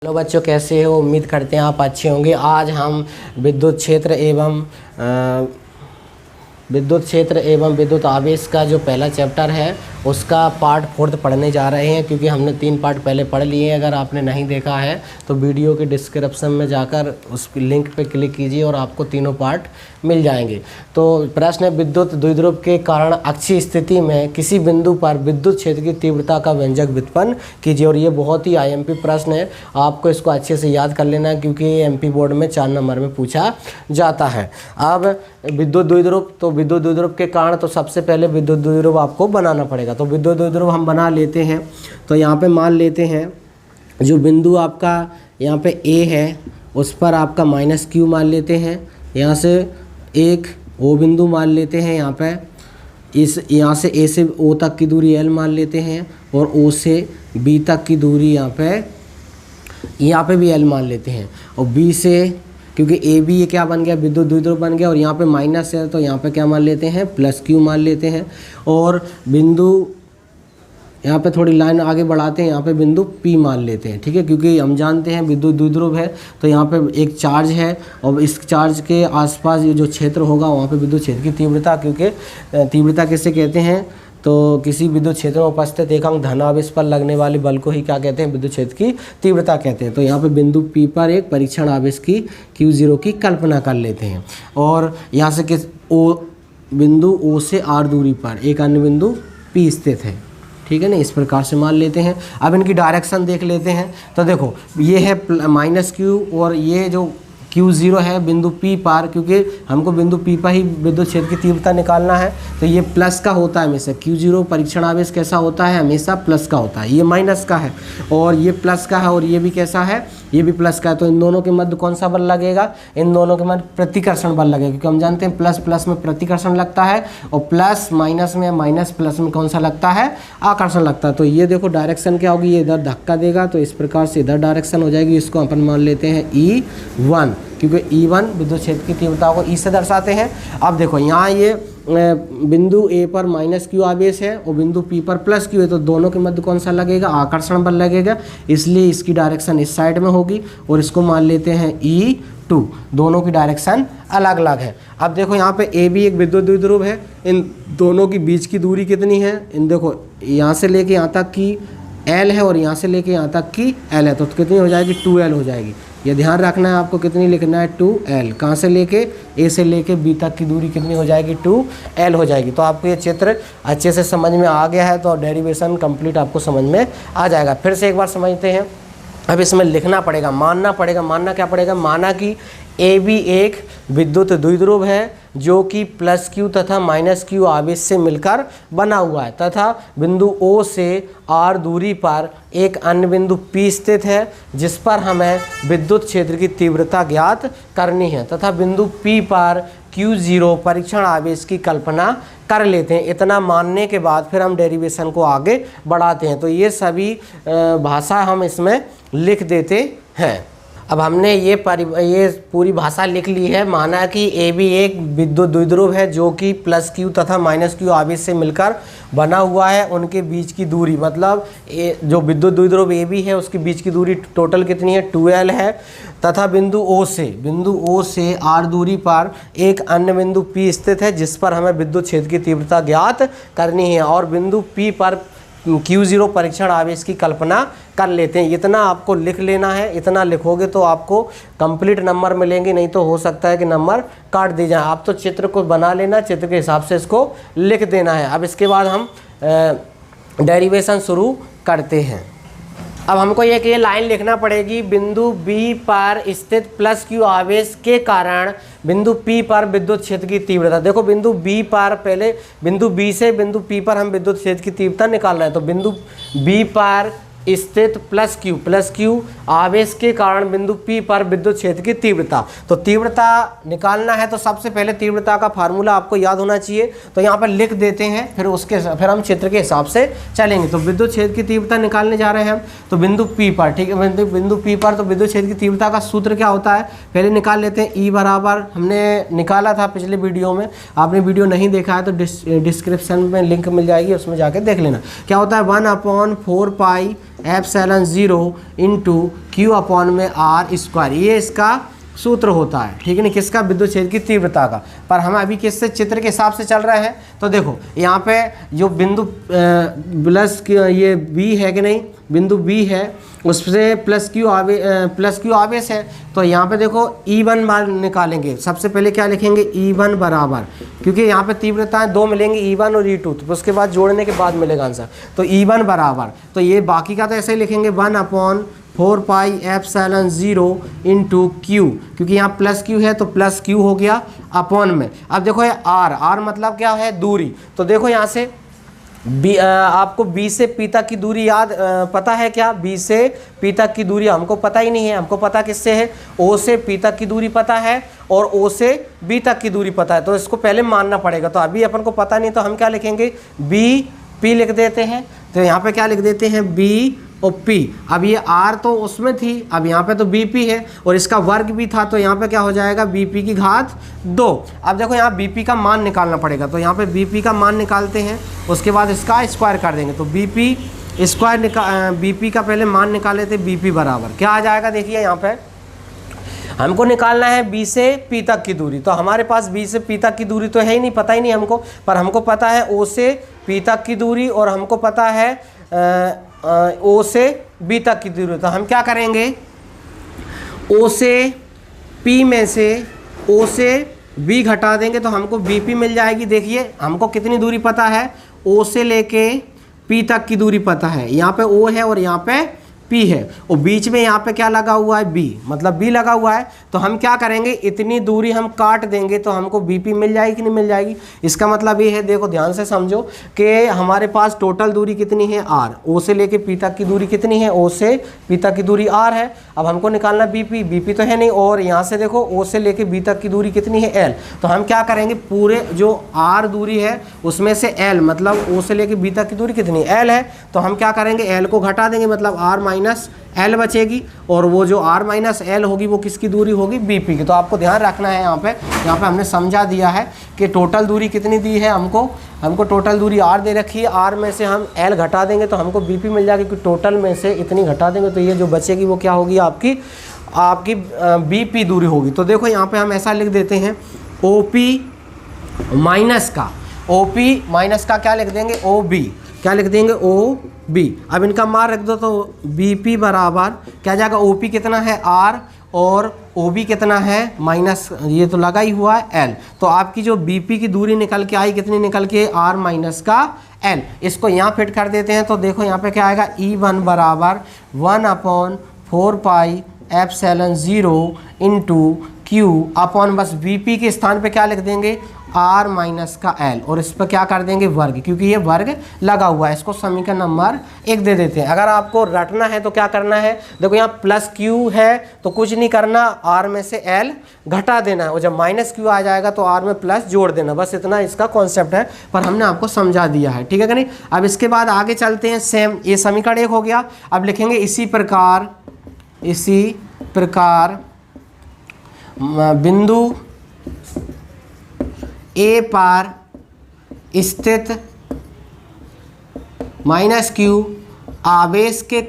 Hello बच्चों, कैसे हो? उम्मीद करते हैं आप अच्छे होंगे। आज हम विद्युत क्षेत्र एवं विद्युत आवेश का जो पहला चैप्टर है उसका पार्ट 4 पढ़ने जा रहे हैं, क्योंकि हमने 3 पार्ट पहले पढ़ लिए हैं। अगर आपने नहीं देखा है तो वीडियो के डिस्क्रिप्शन में जाकर उस लिंक पे क्लिक कीजिए और आपको तीनों पार्ट मिल जाएंगे। तो प्रश्न है, विद्युत द्विध्रुव के कारण अक्षीय स्थिति में किसी बिंदु पर विद्युत क्षेत्र की तीव्रता का व्यंजक व्युत्पन्न कीजिए। और ये बहुत ही आईएमपी प्रश्न है, आपको इसको अच्छे से याद कर लेना है, क्योंकि ये एमपी बोर्ड में 4 नंबर में पूछा जाता है। अब विद्युत द्विध्रुव, तो विद्युत द्विध्रुव के कारण तो सबसे पहले विद्युत द्विध्रुव आपको बनाना पड़ेगा। तो विद्युत द्विध्रुव हम बना लेते हैं। तो यहाँ पे मान लेते हैं जो बिंदु आपका यहाँ पे ए है उस पर आपका -q मान लेते हैं। यहाँ से एक ओ बिंदु मान लेते हैं, यहाँ पे यहाँ से ए से ओ तक की दूरी l मान लेते हैं, और ओ से बी तक की दूरी यहाँ पे भी l मान लेते हैं। और बी से, क्योंकि ए बी ये क्या बन गया, विद्युत द्विध्रुव बन गया, और यहाँ पे माइनस है तो यहाँ पे क्या मान लेते हैं, +q मान लेते हैं। और बिंदु यहाँ पे थोड़ी लाइन आगे बढ़ाते हैं, यहाँ पे बिंदु P मान लेते हैं, ठीक है, क्योंकि हम जानते हैं विद्युत द्विध्रुव है तो यहाँ पे एक चार्ज है, और इस चार्ज के आसपास ये जो क्षेत्र होगा वहाँ पे विद्युत क्षेत्र की तीव्रता, क्योंकि तीव्रता किसे कहते हैं, तो किसी विद्युत क्षेत्र में उपस्थित एक अंक धनावेश पर लगने वाले बल को ही क्या कहते हैं, विद्युत क्षेत्र की तीव्रता कहते हैं। तो यहाँ पे बिंदु P पर एक परीक्षण आवेश की Q0 की कल्पना कर लेते हैं, और यहाँ से बिंदु O से R दूरी पर एक अन्य बिंदु P स्थित है, ठीक है ना, इस प्रकार से मान लेते हैं। अब इनकी डायरेक्शन देख लेते हैं। तो देखो ये है -q, और ये जो Q0 है बिंदु P पार, क्योंकि हमको बिंदु P पर ही विद्युत क्षेत्र की तीव्रता निकालना है, तो ये प्लस का होता है हमेशा। Q0 परीक्षण आवेश कैसा होता है, हमेशा प्लस का होता है। ये माइनस का है और ये प्लस का है, और ये भी कैसा है, ये भी प्लस का है। तो इन दोनों के मध्य कौन सा बल लगेगा, इन दोनों के मध्य प्रतिकर्षण बल लगेगा, क्योंकि हम जानते हैं प्लस प्लस में प्रतिकर्षण लगता है, और प्लस माइनस में, माइनस प्लस में कौन सा लगता है, आकर्षण लगता है। तो ये देखो डायरेक्शन क्या होगी, ये इधर धक्का देगा तो इस प्रकार से इधर डायरेक्शन हो जाएगी। इसको अपन मान लेते हैं E1, क्योंकि E1 विद्युत क्षेत्र की तीव्रता को E से दर्शाते हैं। अब देखो यहाँ ये बिंदु A पर -q आवेश है और बिंदु P पर +q है, तो दोनों के मध्य कौन सा लगेगा, आकर्षण बल लगेगा, इसलिए इसकी डायरेक्शन इस साइड में होगी, और इसको मान लेते हैं E2। दोनों की डायरेक्शन अलग अलग है। अब देखो यहाँ पे A भी एक विद्युत द्विध्रुव है, इन दोनों की बीच की दूरी कितनी है, इन देखो यहाँ से लेके यहाँ तक की L है, और यहाँ से लेके यहाँ तक की L है, तो कितनी हो जाएगी, 2L हो जाएगी। ये ध्यान रखना है आपको, कितनी लिखना है, 2L। कहाँ से लेके, A से लेके B तक की दूरी कितनी हो जाएगी, 2L हो जाएगी। तो आपको ये चित्र अच्छे से समझ में आ गया है, तो डेरिवेशन कंप्लीट आपको समझ में आ जाएगा। फिर से एक बार समझते हैं। अब इसमें लिखना पड़ेगा, मानना पड़ेगा। मानना क्या पड़ेगा, माना कि AB एक विद्युत द्विध्रुव है जो कि +q तथा -q आवेश से मिलकर बना हुआ है, तथा बिंदु O से R दूरी पर एक अन्य बिंदु P स्थित है, जिस पर हमें विद्युत क्षेत्र की तीव्रता ज्ञात करनी है, तथा बिंदु P पर Q0 परीक्षण आवेश की कल्पना कर लेते हैं। इतना मानने के बाद फिर हम डेरिवेशन को आगे बढ़ाते हैं। तो ये सभी भाषा हम इसमें लिख देते हैं। अब हमने ये पूरी भाषा लिख ली है। माना कि AB एक विद्युत द्विध्रुव है जो कि +q तथा -q आवेश से मिलकर बना हुआ है। उनके बीच की दूरी, मतलब जो विद्युत द्विध्रुव AB है उसके बीच की दूरी टोटल कितनी है, 2L है, तथा बिंदु O से R दूरी पर एक अन्य बिंदु P स्थित है, जिस पर हमें विद्युत क्षेत्र की तीव्रता ज्ञात करनी है, और बिंदु P पर Q0 परीक्षण आवेश की कल्पना कर लेते हैं। इतना आपको लिख लेना है। इतना लिखोगे तो आपको कंप्लीट नंबर मिलेंगे, नहीं तो हो सकता है कि नंबर काट दिए जाए। आप तो चित्र को बना लेना, चित्र के हिसाब से इसको लिख देना है। अब इसके बाद हम डेरिवेशन शुरू करते हैं। अब हमको ये लाइन लिखना पड़ेगी, बिंदु B पर स्थित +q आवेश के कारण बिंदु P पर विद्युत क्षेत्र की तीव्रता। देखो बिंदु B पर, पहले बिंदु B से बिंदु P पर हम विद्युत क्षेत्र की तीव्रता निकाल रहे हैं। तो बिंदु B पर स्थित +q आवेश के कारण बिंदु P पर विद्युत क्षेत्र की तीव्रता। तो तीव्रता निकालना है तो सबसे पहले तीव्रता का फार्मूला आपको याद होना चाहिए। तो यहाँ पर लिख देते हैं, फिर हम चित्र के हिसाब से चलेंगे। तो विद्युत क्षेत्र की तीव्रता निकालने जा रहे हैं हम। तो बिंदु P पर, ठीक है, बिंदु P पर तो विद्युत क्षेत्र की तीव्रता का सूत्र क्या होता है, पहले निकाल लेते हैं। E बराबर हमने निकाला था पिछले वीडियो में, आपने वीडियो नहीं देखा है तो डिस्क्रिप्शन में लिंक मिल जाएगी, उसमें जाके देख लेना। क्या होता है, 1/4 pi epsilon 0 into Q upon में आर स्क्वायर, ये इसका सूत्र होता है, ठीक है ना, किसका, विद्युत क्षेत्र की तीव्रता का। पर हम अभी किससे, चित्र के हिसाब से चल रहे हैं। तो देखो यहाँ पे जो बिंदु प्लस ये बी है कि नहीं, बिंदु बी है, उससे प्लस क्यू आवेश है। तो यहाँ पे देखो E1 बार निकालेंगे। सबसे पहले क्या लिखेंगे, E1 बराबर, क्योंकि यहाँ पे तीव्रताएं दो मिलेंगी, E1 और E2, तो उसके बाद जोड़ने के बाद मिलेगा आंसर। तो E1 बराबर, तो ये बाकी का तो ऐसे ही लिखेंगे 1/4 पाई एप्सिलॉन 0 इंटू क्यू, क्योंकि यहाँ प्लस क्यू है तो प्लस क्यू हो गया अपॉन में। अब देखो ये आर मतलब क्या है, दूरी। तो देखो यहाँ से आपको बी से पी तक की दूरी याद पता है क्या, बी से पी तक की दूरी हमको पता ही नहीं है। हमको पता किससे है, ओ से पी तक की दूरी पता है और ओ से बी तक की दूरी पता है। तो इसको पहले मानना पड़ेगा। तो अभी अपन को पता नहीं, तो हम क्या लिखेंगे, बी पी लिख देते हैं। तो यहाँ पे क्या लिख देते हैं, बी और पी। अब ये आर तो उसमें थी, अब यहाँ पे तो बीपी है और इसका वर्ग भी था, तो यहाँ पे क्या हो जाएगा, बीपी की घात 2। अब देखो यहाँ बीपी का मान निकालना पड़ेगा। तो यहाँ पे बीपी का मान निकालते हैं, उसके बाद इसका स्क्वायर कर देंगे। तो बीपी स्क्वायर बीपी का पहले मान निकाले थे, बीपी बराबर क्या आ जाएगा, देखिए यहाँ पे हमको निकालना है बी से पी तक की दूरी। तो हमारे पास बी से पी तक की दूरी तो है ही नहीं, पता ही नहीं हमको, पर हमको पता है ओ से पी तक की दूरी और हमको पता है ओ से बी तक की दूरी। तो हम क्या करेंगे, ओ से पी में से ओ से बी घटा देंगे तो हमको बीपी मिल जाएगी। देखिए हमको कितनी दूरी पता है, ओ से लेके पी तक की दूरी पता है। यहाँ पे ओ है और यहाँ पे पी है और बीच में यहाँ पे क्या लगा हुआ है, बी, मतलब बी लगा हुआ है। तो हम क्या करेंगे, इतनी दूरी हम काट देंगे तो हमको बीपी मिल जाएगी कि नहीं मिल जाएगी। इसका मतलब ये है, देखो ध्यान से समझो कि हमारे पास टोटल दूरी कितनी है, आर। ओ से लेके पी तक की दूरी कितनी है, ओ से पी तक की दूरी आर है। अब हमको निकालना बीपी, बीपी तो है नहीं, और यहाँ से देखो ओ से लेके बी तक की दूरी कितनी है, एल। तो हम क्या करेंगे, पूरे जो आर दूरी है उसमें से एल, मतलब ओ से लेके बी तक की दूरी कितनी, एल है। तो हम क्या करेंगे, एल को घटा देंगे, मतलब आर माइनस एल बचेगी, और वो जो आर माइनस एल होगी वो किसकी दूरी होगी, बीपी की। तो आपको ध्यान रखना है, यहाँ पे हमने समझा दिया है कि टोटल दूरी कितनी दी है हमको टोटल दूरी आर दे रखी है, आर में से हम एल घटा देंगे तो हमको बीपी मिल जाएगी, क्योंकि टोटल में से इतनी घटा देंगे तो ये जो बचेगी वो क्या होगी, आपकी बीपी दूरी होगी। तो देखो यहाँ पे हम ऐसा लिख देते हैं, ओपी माइनस का क्या लिख देंगे, ओ बी, क्या लिख देंगे, ओ बी। अब इनका मान रख दो तो बीपी बराबर क्या जाएगा, ओपी कितना है, आर, और ओबी कितना है, माइनस, ये तो लगा ही हुआ है, एल। तो आपकी जो बीपी की दूरी निकल के आई, कितनी निकल के, आर माइनस का एल। इसको यहाँ फिट कर देते हैं। तो देखो यहाँ पे क्या आएगा, E1 बराबर 1/4 pi epsilon 0 into Q upon, बस बीपी के स्थान पे क्या लिख देंगे, आर माइनस का एल, और इस पर क्या कर देंगे, वर्ग, क्योंकि ये वर्ग लगा हुआ है। इसको समीकरण नंबर 1 दे देते हैं। अगर आपको रटना है तो क्या करना है, देखो यहाँ प्लस क्यू है तो कुछ नहीं करना, आर में से एल घटा देना है, और जब माइनस क्यू आ जाएगा तो आर में प्लस जोड़ देना, बस इतना इसका कॉन्सेप्ट है, पर हमने आपको समझा दिया है, ठीक है कि नहीं। अब इसके बाद आगे चलते हैं, सेम, ये समीकरण 1 हो गया। अब लिखेंगे इसी प्रकार बिंदु ए पर स्थित माइनस क्यू आवेश के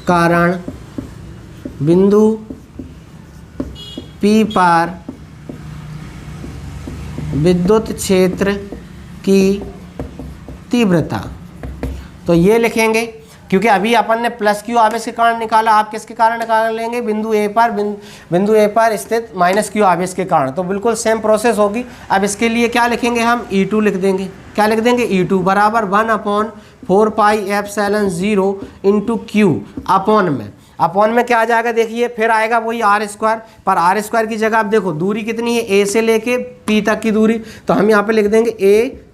कारण बिंदु पी पर विद्युत क्षेत्र की तीव्रता। तो ये लिखेंगे, क्योंकि अभी अपन ने प्लस क्यू आवेश के कारण निकाला, आप किसके कारण निकाल लेंगे, बिंदु ए पर स्थित माइनस क्यू आवेश के कारण। तो बिल्कुल सेम प्रोसेस होगी। अब इसके लिए क्या लिखेंगे, हम E2 लिख देंगे। क्या लिख देंगे, E2 बराबर 1/4 pi epsilon 0 into Q upon में क्या आ जाएगा, देखिए फिर आएगा वही आर स्क्वायर, पर आर स्क्वायर की जगह आप देखो दूरी कितनी है, ए से लेके पी तक की दूरी। तो हम यहाँ पे लिख देंगे ए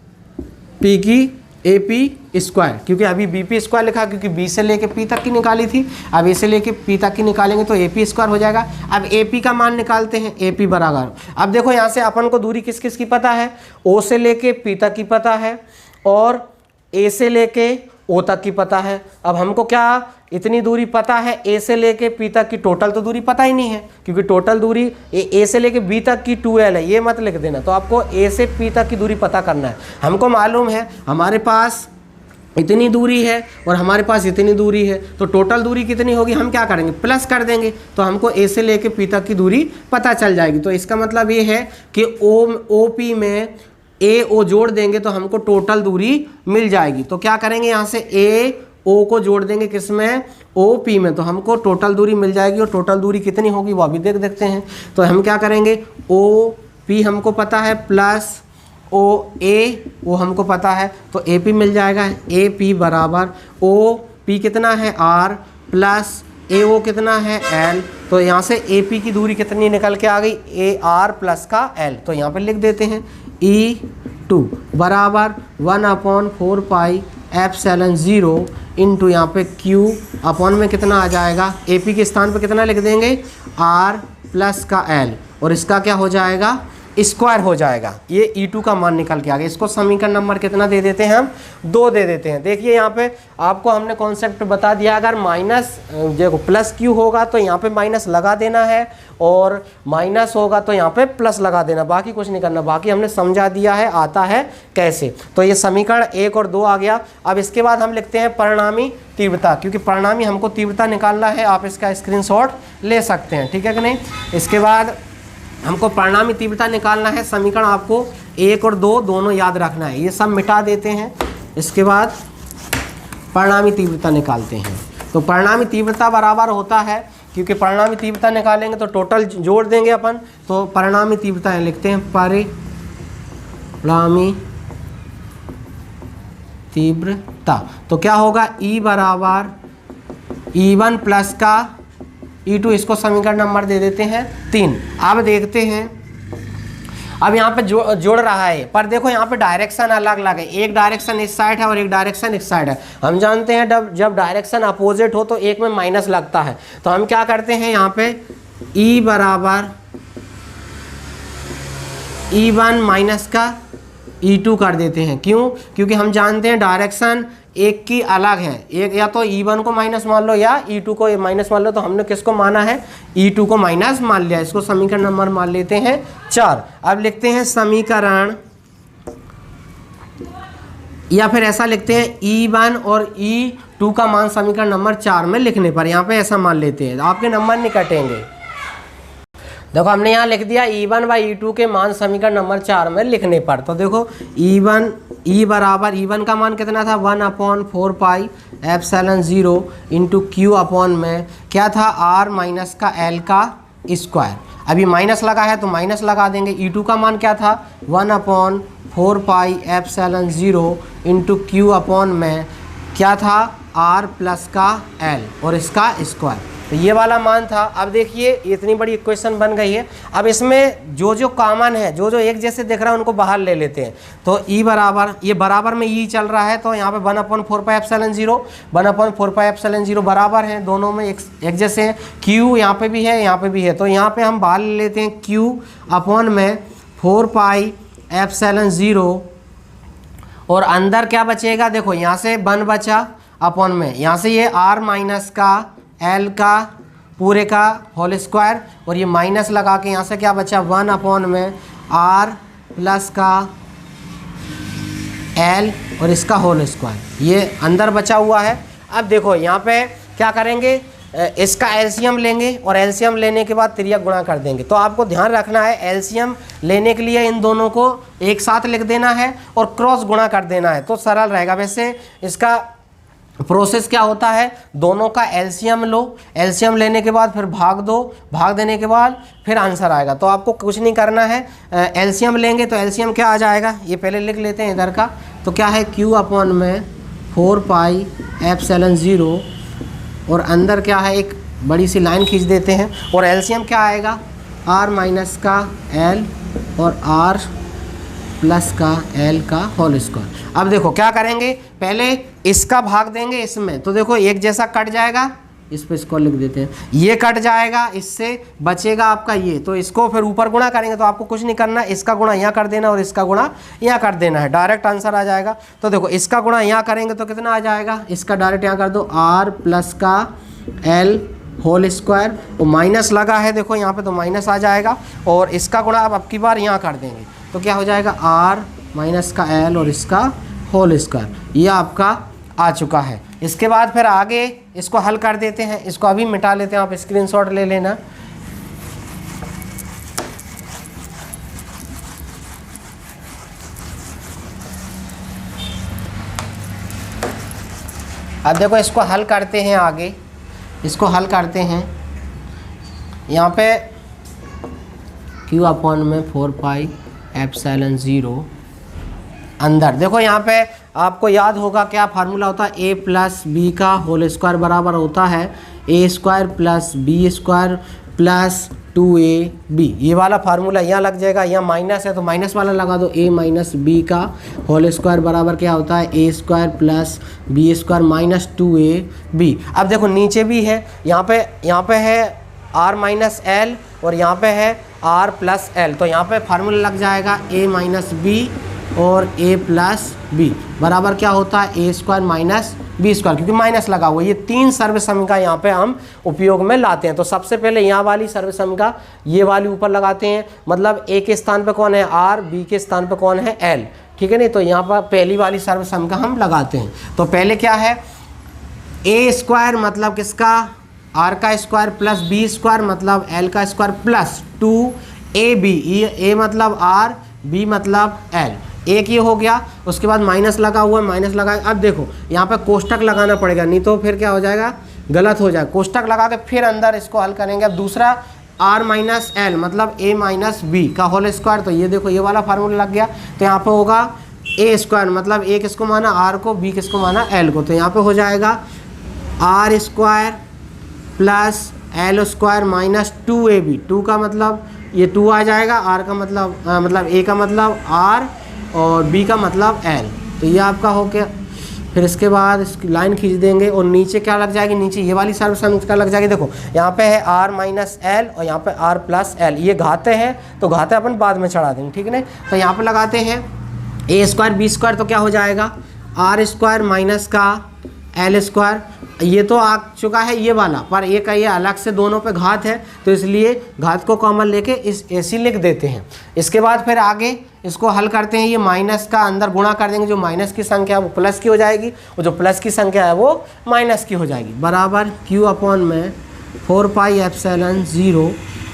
पी स्क्वायर, क्योंकि अभी बी पी स्क्वायर लिखा, क्योंकि बी से लेके पी तक की निकाली थी, अब ए से लेके पी तक की निकालेंगे तो ए पी स्क्वायर हो जाएगा। अब ए पी का मान निकालते हैं, ए पी बराबर, अब देखो यहाँ से अपन को दूरी किस किस की पता है, ओ से लेके पी तक की पता है और ए से लेके ओ तक की पता है। अब हमको क्या इतनी दूरी पता है, ए से लेके पी तक की, टोटल तो दूरी पता ही नहीं है, क्योंकि टोटल दूरी ए से लेके बी तक की 2L है, ये मत लिख देना। तो आपको ए से पी तक की दूरी पता करना है। हमको मालूम है हमारे पास इतनी दूरी है और हमारे पास इतनी दूरी है, तो टोटल दूरी कितनी होगी, हम क्या करेंगे प्लस कर देंगे, तो हमको ए से लेके पी तक की दूरी पता चल जाएगी। तो इसका मतलब ये है कि ओ पी में ए ओ जोड़ देंगे तो हमको टोटल दूरी मिल जाएगी। तो क्या करेंगे, यहाँ से ए ओ को जोड़ देंगे किसमें, ओ पी में, तो हमको टोटल दूरी मिल जाएगी। और टोटल दूरी कितनी होगी वो अभी देखते हैं। तो हम क्या करेंगे, ओ पी हमको पता है प्लस ओ ए वो हमको पता है, तो ए पी मिल जाएगा। ए पी बराबर ओ पी कितना है आर प्लस ए ओ कितना है एल। तो यहाँ से ए पी की दूरी कितनी निकल के आ गई, ए आर प्लस का एल। तो यहाँ पे लिख देते हैं ई टू बराबर 1/4 पाई एप्सिलॉन 0 इंटू यहाँ पे क्यू अपॉन में कितना आ जाएगा, ए पी के स्थान पे कितना लिख देंगे आर प्लस का एल, और इसका क्या हो जाएगा स्क्वायर हो जाएगा। ये E2 का मान निकल के आ गया। इसको समीकरण नंबर कितना दे देते हैं हम, 2 दे देते हैं। देखिए यहाँ पे आपको हमने कॉन्सेप्ट बता दिया, अगर माइनस देखो प्लस क्यू होगा तो यहाँ पे माइनस लगा देना है, और माइनस होगा तो यहाँ पे प्लस लगा देना, बाकी कुछ नहीं करना। बाकी हमने समझा दिया है आता है कैसे। तो ये समीकरण 1 और 2 आ गया। अब इसके बाद हम लिखते हैं परिणामी तीव्रता, क्योंकि परिणामी हमको तीव्रता निकालना है। आप इसका स्क्रीनशॉट ले सकते हैं, ठीक है कि नहीं। इसके बाद हमको परिणामी तीव्रता निकालना है। समीकरण आपको 1 और 2 दोनों याद रखना है, ये सब मिटा देते हैं। इसके बाद परिणामी तीव्रता निकालते हैं। तो परिणामी तीव्रता बराबर होता है, क्योंकि परिणामी तीव्रता निकालेंगे तो टोटल जोड़ देंगे अपन, तो परिणामी तीव्रता लिखते हैं परिणामी तीव्रता। तो क्या होगा, ई बराबर E1 प्लस का E2, इसको समीकरण नंबर दे देते हैं 3। अब देखते हैं, अब यहाँ पे जोड़ रहा है, पर देखो यहाँ पे डायरेक्शन अलग अलग है। एक डायरेक्शन इस साइड है और एक डायरेक्शन इस साइड है। हम जानते हैं जब डायरेक्शन अपोजिट हो तो एक में माइनस लगता है। तो हम क्या करते हैं, यहाँ पे E बराबर E1 माइनस का E2 कर देते हैं। क्यों, क्योंकि हम जानते हैं डायरेक्शन एक की अलग है, एक या तो E1 को माइनस मान लो या E2 को माइनस मान लो। तो हमने किसको माना है, E2 को माइनस मान लिया। इसको समीकरण नंबर मान लेते हैं 4। अब लिखते हैं समीकरण, या फिर ऐसा लिखते हैं E1 और E2 का मान समीकरण नंबर 4 में लिखने पर, यहाँ पे ऐसा मान लेते हैं, आपके नंबर नहीं कटेंगे। देखो हमने यहाँ लिख दिया E1 व E2 के मान समीकरण नंबर 4 में लिखने पर। तो देखो E बराबर E1 का मान कितना था, 1/4 pi epsilon 0 into Q upon में क्या था, R माइनस का L का स्क्वायर। अभी माइनस लगा है तो माइनस लगा देंगे। E2 का मान क्या था, 1/4 pi epsilon 0 into Q upon में क्या था, R प्लस का L और इसका स्क्वायर। तो ये वाला मान था। अब देखिए इतनी बड़ी इक्वेशन बन गई है। अब इसमें जो कॉमन है, जो एक जैसे दिख रहा है उनको बाहर ले लेते हैं। तो E बराबर, ये बराबर में E चल रहा है, तो यहाँ पे 1/4 पाई एप्सिलॉन 0 1/4 पाई एप्सिलॉन 0 बराबर है, दोनों में एक जैसे हैं। Q यहाँ पे भी है, यहाँ पे भी है, तो यहाँ पे हम बाहर ले लेते हैं Q अपॉन में 4 पाई एप्सिलॉन 0, और अंदर क्या बचेगा, देखो यहाँ से 1 बचा अपॉन में, यहाँ से ये R माइनस का L का पूरे का होल स्क्वायर, और ये माइनस लगा के यहाँ से क्या बचा, 1 अपॉन में R प्लस का L और इसका होल स्क्वायर, ये अंदर बचा हुआ है। अब देखो यहाँ पे क्या करेंगे, इसका एलसीएम लेंगे और एलसीएम लेने के बाद त्रिज्या गुणा कर देंगे। तो आपको ध्यान रखना है, एलसीएम लेने के लिए इन दोनों को एक साथ लिख देना है और क्रॉस गुणा कर देना है, तो सरल रहेगा। वैसे इसका प्रोसेस क्या होता है, दोनों का एलसीएम लो, एलसीएम लेने के बाद फिर भाग दो, भाग देने के बाद फिर आंसर आएगा। तो आपको कुछ नहीं करना है, एलसीएम लेंगे तो एलसीएम क्या आ जाएगा, ये पहले लिख लेते हैं इधर का। तो क्या है, Q अपॉन में 4 पाई एप्सिलॉन 0, और अंदर क्या है, एक बड़ी सी लाइन खींच देते हैं, और एलसीएम क्या आएगा, R माइनस का L और R प्लस का L का होल स्क्वायर। अब देखो क्या करेंगे, पहले इसका भाग देंगे इसमें, तो देखो एक जैसा कट जाएगा, इस पे इसको लिख देते हैं, ये कट जाएगा, इससे बचेगा आपका ये, तो इसको फिर ऊपर गुणा करेंगे। तो आपको कुछ नहीं करना, इसका गुणा यहाँ कर देना और इसका गुणा यहाँ कर देना है, डायरेक्ट आंसर आ जाएगा। तो देखो इसका गुणा यहाँ करेंगे तो कितना आ जाएगा, इसका डायरेक्ट यहाँ कर दो, R प्लस का L होल स्क्वायर, और माइनस लगा है देखो यहाँ पे, तो माइनस आ जाएगा, और इसका गुणा अब की बार यहाँ कर देंगे, तो क्या हो जाएगा, R माइनस का L और इसका होल स्क्वायर। ये आपका आ चुका है। इसके बाद फिर आगे इसको हल कर देते हैं, इसको अभी मिटा लेते हैं, आप स्क्रीनशॉट ले लेना। अब देखो इसको हल करते हैं, आगे इसको हल करते हैं। यहाँ पे q अपॉन में 4 पाई एप्सिलॉन 0 अंदर देखो, यहाँ पे आपको याद होगा क्या फार्मूला होता है, a प्लस बी का होल स्क्वायर बराबर होता है a square plus B square plus 2ab। ये वाला फार्मूला यहाँ लग जाएगा, यहाँ माइनस है तो माइनस वाला लगा दो, a माइनस बी का होल स्क्वायर बराबर क्या होता है a square plus B square minus 2ab। अब देखो नीचे भी है, यहाँ पे है r माइनस एल और यहाँ पे है r प्लस एल, तो यहाँ पे फार्मूला लग जाएगा a माइनस बी और a प्लस बी बराबर क्या होता है a square minus B square, क्योंकि माइनस लगा हुआ है। ये 3 सर्वसमीका यहाँ पे हम उपयोग में लाते हैं। तो सबसे पहले यहाँ वाली सर्वसमीका ये वाली ऊपर लगाते हैं, मतलब a के स्थान पे कौन है r, b के स्थान पे कौन है l, ठीक है नहीं। तो यहाँ पर पहली वाली सर्वसमीका हम लगाते हैं। तो पहले क्या है, a स्क्वायर मतलब किसका, r का स्क्वायर प्लस b स्क्वायर मतलब l का स्क्वायर प्लस 2ab, ये a मतलब r, b मतलब l, एक ये हो गया। उसके बाद माइनस लगा हुआ है, माइनस लगाए। अब देखो यहाँ पे कोष्टक लगाना पड़ेगा, नहीं तो फिर क्या हो जाएगा, गलत हो जाएगा। कोष्टक लगा के फिर अंदर इसको हल करेंगे। अब दूसरा r माइनस एल मतलब a माइनस बी का होल स्क्वायर, तो ये देखो ये वाला फार्मूला लग गया। तो यहाँ पे होगा a स्क्वायर मतलब a किसको माना, r को, b किसको माना, l को। तो यहाँ पे हो जाएगा r square plus L square minus 2ab, 2 का मतलब ये 2 आ जाएगा, r का मतलब a का मतलब r और b का मतलब l। तो ये आपका हो गया। फिर इसके बाद इसकी लाइन खींच देंगे और नीचे क्या लग जाएगी, नीचे ये वाली सर्वसमीका लग जाएगी। देखो यहाँ पे है r माइनस एल और यहाँ पे r प्लस एल, ये घाते हैं तो घाते अपन बाद में चढ़ा देंगे, ठीक है ना। तो यहाँ पे लगाते हैं a स्क्वायर बी स्क्वायर, तो क्या हो जाएगा r स्क्वायर माइनस का एल स्क्वायर। ये तो आ चुका है ये वाला, पर ये का ये अलग से दोनों पे घात है, तो इसलिए घात को कॉमन लेके इस ऐसी लिख देते हैं। इसके बाद फिर आगे इसको हल करते हैं, ये माइनस का अंदर गुणा कर देंगे, जो माइनस की संख्या है वो प्लस की हो जाएगी और जो प्लस की संख्या है वो माइनस की हो जाएगी, बराबर q अपॉन में 4 पाई एप्सिलॉन 0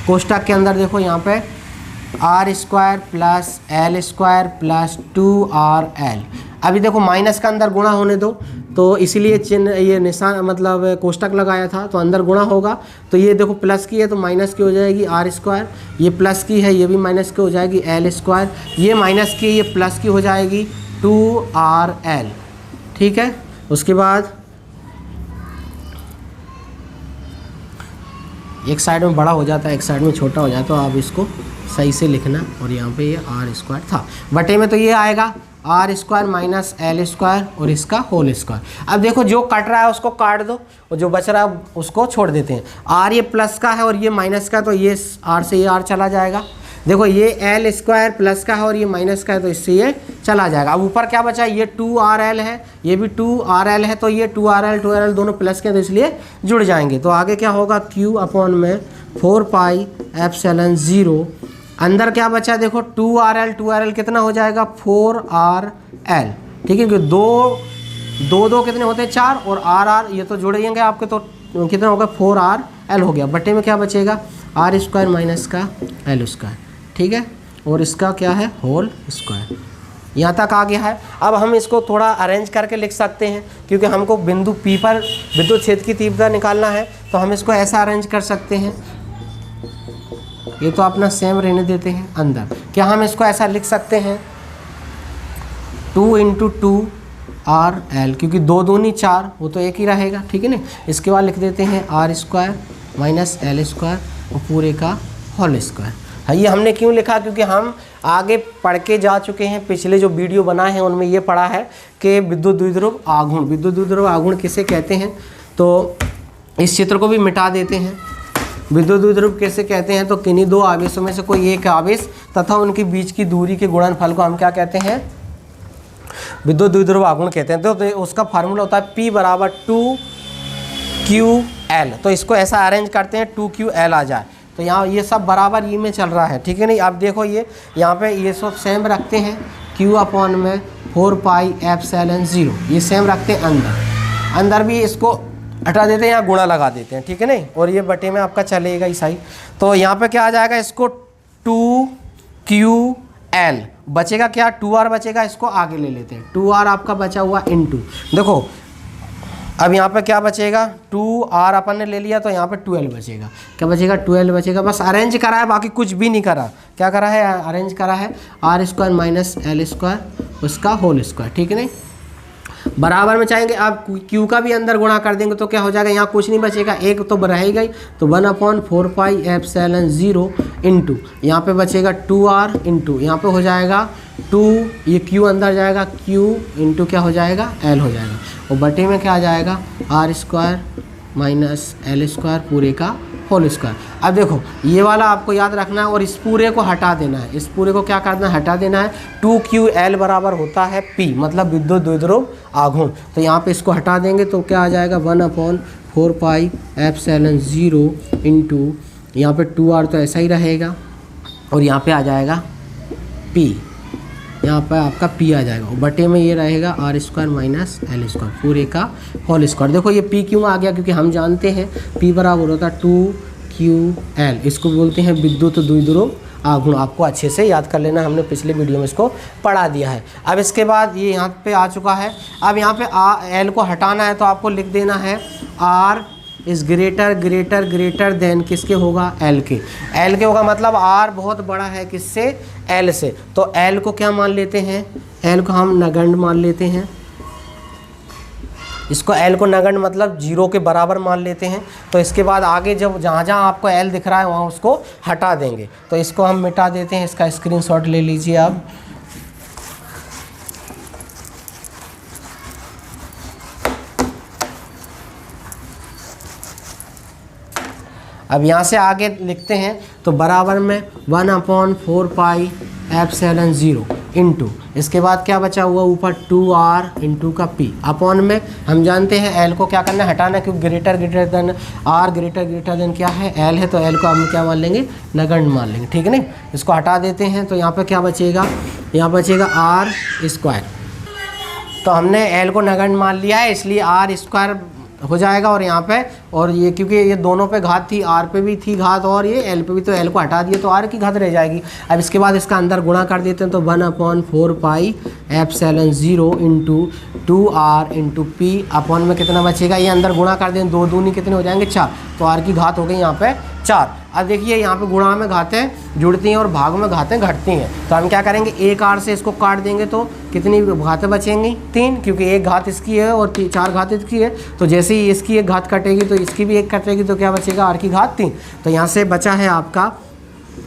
कोष्टक के अंदर। देखो यहाँ पे r square plus L square plus 2rl। अभी देखो माइनस का अंदर गुणा होने दो, तो इसीलिए चिन्ह ये निशान मतलब कोष्टक लगाया था, तो अंदर गुणा होगा। तो ये देखो प्लस की है तो माइनस की हो जाएगी r स्क्वायर, ये प्लस की है ये भी माइनस की हो जाएगी l स्क्वायर, ये माइनस की ये प्लस की हो जाएगी 2rl, ठीक है। उसके बाद एक साइड में बड़ा हो जाता है एक साइड में छोटा हो जाता है, तो आप इसको सही से लिखना। और यहाँ पे ये r स्क्वायर था, बटे में तो ये आएगा r square minus L square और इसका होल स्क्वायर। अब देखो जो कट रहा है उसको काट दो और जो बच रहा है उसको छोड़ देते हैं। r ये प्लस का है और ये माइनस का, तो ये r से ये r चला जाएगा। देखो ये एल स्क्वायर प्लस का है और ये माइनस का है, तो इससे ये चला जाएगा। अब ऊपर क्या बचा, ये 2rl है, ये भी 2rl है, तो ये 2rl दोनों प्लस के, तो इसलिए जुड़ जाएंगे। तो आगे क्या होगा, q अपॉन में 4 पाई एप्सिलॉन 0 अंदर क्या बचा, देखो 2rl कितना हो जाएगा 4rl, ठीक है, क्योंकि दो कितने होते हैं 4 और r ये तो जुड़ेंगे आपके, तो कितना होगा 4rl हो गया। बटे में क्या बचेगा r स्क्वायर माइनस का l स्क्वायर, ठीक है, और इसका क्या है होल स्क्वायर। यहाँ तक आ गया है। अब हम इसको थोड़ा अरेंज करके लिख सकते हैं, क्योंकि हमको बिंदु P पर विद्युत क्षेत्र की तीव्रता निकालना है, तो हम इसको ऐसा अरेंज कर सकते हैं। ये तो अपना सेम रहने देते हैं अंदर। क्या हम इसको ऐसा लिख सकते हैं 2 × 2rl, क्योंकि 2 दूनी 4 वो तो एक ही रहेगा, ठीक है ना। इसके बाद लिख देते हैं r square minus L square और पूरे का होल स्क्वायर। हाँ, ये हमने क्यों लिखा, क्योंकि हम आगे पढ़ के जा चुके हैं, पिछले जो वीडियो बनाए हैं उनमें ये पढ़ा है कि विद्युत द्विध्रुव आघूर्ण किसे कहते हैं। तो इस चित्र को भी मिटा देते हैं। विद्युत द्विध्रुव कैसे कहते हैं, तो किन्हीं दो आवेशों में से कोई एक आवेश तथा उनके बीच की दूरी के गुणनफल को हम क्या कहते हैं, विद्युत द्विध्रुव आघूर्ण कहते हैं। तो उसका फार्मूला होता है P बराबर 2ql। तो इसको ऐसा अरेंज करते हैं 2ql आ जाए, तो यहाँ ये सब बराबर ये में चल रहा है, ठीक है नहीं। अब देखो ये यहाँ पे ये सब सेम रखते हैं Q अपॉन में 4 पाई एप्सिलॉन 0, ये सेम रखते हैं अंदर भी इसको हटा देते हैं, यहाँ गुणा लगा देते हैं, ठीक है नहीं, और ये बटे में आपका चलेगा ही सही। तो यहाँ पे क्या आ जाएगा, इसको 2QL बचेगा क्या, 2R बचेगा, इसको आगे ले लेते हैं, 2R आपका बचा हुआ इनटू, देखो अब यहाँ पे क्या बचेगा, 2R अपन ने ले लिया तो यहाँ पे 12 बचेगा, क्या बचेगा 12 बचेगा। बस अरेंज करा है, बाकी कुछ भी नहीं करा, क्या करा है, अरेंज करा है, R² माइनस L² उसका होल स्क्वायर, ठीक है नहीं, बराबर में चाहेंगे आप Q का भी अंदर गुणा कर देंगे तो क्या हो जाएगा, यहाँ कुछ नहीं बचेगा, एक तो रहेगा ही, तो 1/4 पाई एप्सिलॉन 0 इंटू यहाँ पे बचेगा 2R इंटू यहाँ पे हो जाएगा 2, ये Q अंदर जाएगा, Q इंटू क्या हो जाएगा L हो जाएगा, और बटे में क्या आ जाएगा R² माइनस L² पूरे का होल स्क्वायर। अब देखो ये वाला आपको याद रखना है और इस पूरे को हटा देना है, इस पूरे को क्या करना है, हटा देना है। 2QL बराबर होता है P, मतलब विद्युत द्विध्रुव आघूर्ण, तो यहाँ पे इसको हटा देंगे तो क्या आ जाएगा 1/4 पाई एप्सिलॉन 0 इंटू यहाँ पे 2R तो ऐसा ही रहेगा, और यहाँ पे आ जाएगा P, यहाँ पर आपका P आ जाएगा, और बटे में ये रहेगा R² माइनस L² पूरे का होल स्क्वायर। देखो ये P क्यों आ गया, क्योंकि हम जानते हैं P बराबर होता है 2QL, इसको बोलते हैं विद्युत द्विध्रुव आघूर्ण, आपको अच्छे से याद कर लेना, हमने पिछले वीडियो में इसको पढ़ा दिया है। अब इसके बाद ये यहाँ पे आ चुका है, अब यहाँ पे L को हटाना है तो आपको लिख देना है R इज़ ग्रेटर देन किसके होगा, L के होगा, मतलब R बहुत बड़ा है किससे, L से, तो L को क्या मान लेते हैं, L को हम नगण्य मान लेते हैं, इसको L को नगण्य मतलब 0 के बराबर मान लेते हैं। तो इसके बाद आगे जब जहाँ जहाँ आपको L दिख रहा है वहाँ उसको हटा देंगे, तो इसको हम मिटा देते हैं, इसका स्क्रीनशॉट ले लीजिए आप। अब यहाँ से आगे लिखते हैं तो बराबर में 1/4 पाई एप्सिलॉन 0 इंटू, इसके बाद क्या बचा हुआ ऊपर 2R इंटू का P अपॉन में, हम जानते हैं L को क्या करना है, हटाना, क्योंकि greater than R greater than क्या है L है, तो L को हम क्या मान लेंगे, नगण्य मान लेंगे, ठीक है नहीं, इसको हटा देते हैं तो यहाँ पे क्या बचेगा, यहाँ बचेगा R², तो हमने L को नगण्य मान लिया है इसलिए R² हो जाएगा, और यहाँ पे और ये क्योंकि ये दोनों पे घात थी, R पे भी थी घात और ये L पे भी, तो L को हटा दिए तो R की घात रह जाएगी। अब इसके बाद इसका अंदर गुणा कर देते हैं तो 1/4 pi epsilon 0 into 2R into P upon में कितना बचेगा, ये अंदर गुणा कर दें, 2 दूनी कितने हो जाएंगे 4, तो R की घात हो गई यहाँ पे 4। अब देखिए यहाँ पे गुणा में घातें जुड़ती हैं और भाग में घातें घटती हैं, तो हम क्या करेंगे, एक R से इसको काट देंगे तो कितनी घातें बचेंगी 3, क्योंकि एक घात इसकी है और 4 घात इसकी है, तो जैसे ही इसकी एक घात कटेगी तो इसकी भी एक कटेगी, तो क्या बचेगा R की घात 3। तो यहाँ से बचा है आपका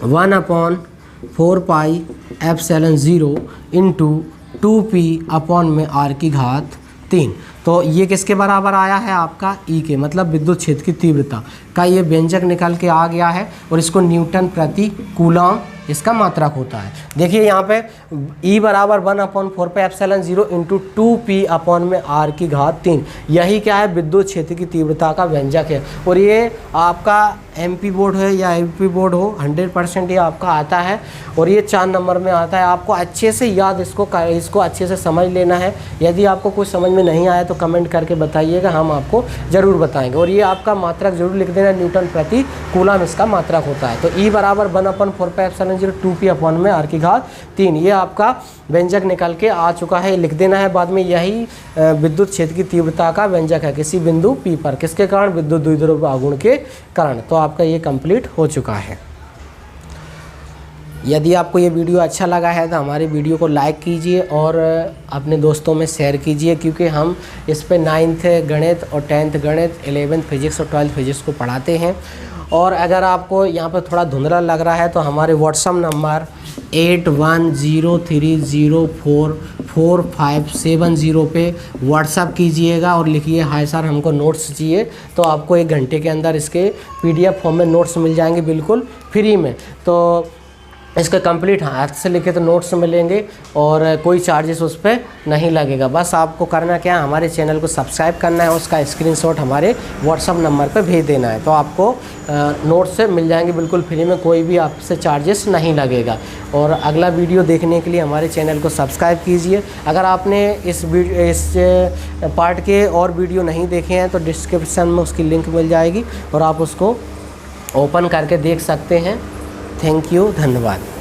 1/4 pi epsilon 0 into 2P upon में R की घात 3। तो ये किसके बराबर आया है आपका E के, मतलब विद्युत क्षेत्र की तीव्रता का ये व्यंजक निकल के आ गया है, और इसको न्यूटन प्रति कूलॉम इसका मात्रक होता है। देखिए यहाँ पे E बराबर 1/4 pi epsilon 0 into 2P upon में R की घात 3, यही क्या है, विद्युत क्षेत्र की तीव्रता का व्यंजक है। और ये आपका MP बोर्ड है या AP बोर्ड हो, 100% ये आपका आता है, और ये 4 नंबर में आता है। आपको अच्छे से याद इसको अच्छे से समझ लेना है। यदि आपको कुछ समझ में नहीं आया तो कमेंट करके बताइएगा, हम आपको ज़रूर बताएंगे। और ये आपका मात्रक जरूर लिख देना, न्यूटन प्रति कूलम इसका मात्रक होता है। तो E बराबर 1/4 पाई एप्सिलॉन 0 2P अपॉन में R की घात 3, ये आपका व्यंजक निकल के आ चुका है, लिख देना है बाद में। यही विद्युत क्षेत्र की तीव्रता का व्यंजक है किसी बिंदु P पर, किसके कारण, विद्युत द्विध्रुव आघूर्ण के कारण। तो आपका ये कंप्लीट हो चुका है। यदि आपको ये वीडियो अच्छा लगा है तो हमारी वीडियो को लाइक कीजिए और अपने दोस्तों में शेयर कीजिए, क्योंकि हम इस पे 9th गणित और 10th गणित, 11th फिजिक्स और 12th फिजिक्स को पढ़ाते हैं। और अगर आपको यहाँ पर थोड़ा धुंधला लग रहा है तो हमारे व्हाट्सअप नंबर 8103044570 पे व्हाट्सअप कीजिएगा और लिखिए हाय सर हमको नोट्स चाहिए, तो आपको 1 घंटे के अंदर इसके PDF फॉर्म में नोट्स मिल जाएंगे बिल्कुल फ्री में। तो इसके कंप्लीट हाथ से लिखित नोट्स मिलेंगे और कोई चार्जेस उस पर नहीं लगेगा। बस आपको करना क्या है, हमारे चैनल को सब्सक्राइब करना है, उसका स्क्रीनशॉट हमारे व्हाट्सअप नंबर पर भेज देना है, तो आपको नोट्स से मिल जाएंगे बिल्कुल फ्री में, कोई भी आपसे चार्जेस नहीं लगेगा। और अगला वीडियो देखने के लिए हमारे चैनल को सब्सक्राइब कीजिए। अगर आपने इस पार्ट के और वीडियो नहीं देखे हैं तो डिस्क्रिप्शन में उसकी लिंक मिल जाएगी और आप उसको ओपन करके देख सकते हैं। थैंक यू, धन्यवाद।